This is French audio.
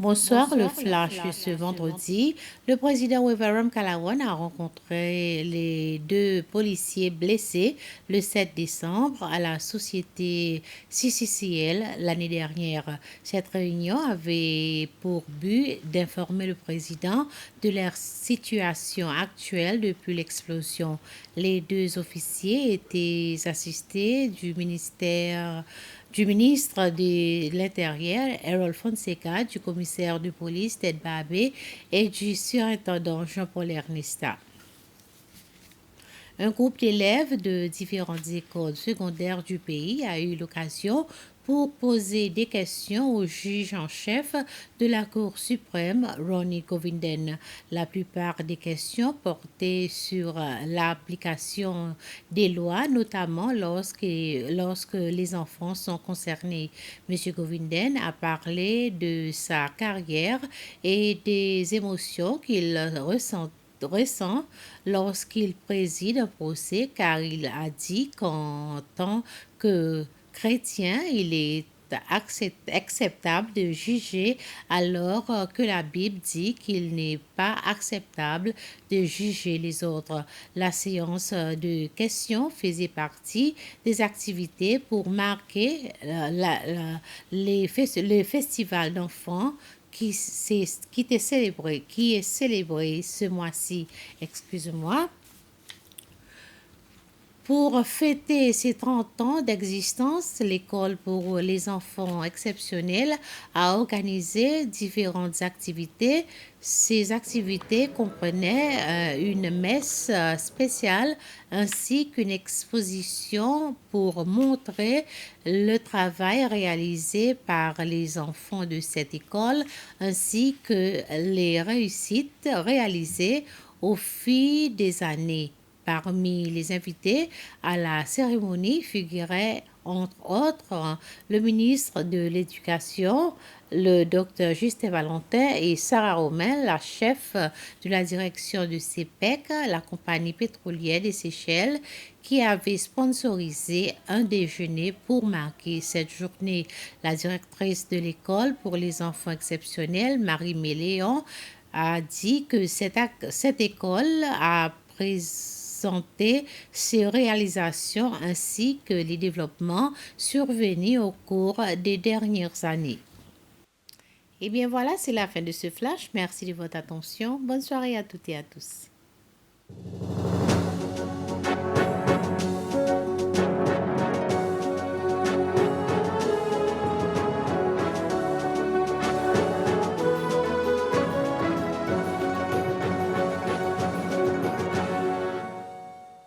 Bonsoir, le flash de ce vendredi. Le président Weverum Kalawan a rencontré les deux policiers blessés le 7 décembre à la société CCCL l'année dernière. Cette réunion avait pour but d'informer le président de leur situation actuelle depuis l'explosion. Les deux officiers étaient assistés du ministre de l'Intérieur, Harold Fonseca, du commissaire de police, Ted Babé, et du surintendant Jean-Paul Ernesta. Un groupe d'élèves de différentes écoles secondaires du pays a eu l'occasion pour poser des questions au juge en chef de la Cour suprême, Ronnie Govinden. La plupart des questions portaient sur l'application des lois, notamment lorsque les enfants sont concernés. M. Govinden a parlé de sa carrière et des émotions qu'il ressent lorsqu'il préside un procès, car il a dit qu'en tant que chrétien, il est acceptable de juger alors que la Bible dit qu'il n'est pas acceptable de juger les autres. La séance de questions faisait partie des activités pour marquer le festival d'enfants qui est célébré ce mois-ci. Excuse-moi. Pour fêter ses 30 ans d'existence, l'école pour les enfants exceptionnels a organisé différentes activités. Ces activités comprenaient une messe spéciale ainsi qu'une exposition pour montrer le travail réalisé par les enfants de cette école ainsi que les réussites réalisées au fil des années. Parmi les invités à la cérémonie figurait entre autres le ministre de l'Éducation, le docteur Justin Valentin et Sarah Romain, la chef de la direction de CEPEC, la compagnie pétrolière des Seychelles, qui avait sponsorisé un déjeuner pour marquer cette journée. La directrice de l'école pour les enfants exceptionnels, Marie Méléon, a dit que cette école a présenter ses réalisations ainsi que les développements survenus au cours des dernières années. Et bien voilà, c'est la fin de ce flash. Merci de votre attention. Bonne soirée à toutes et à tous.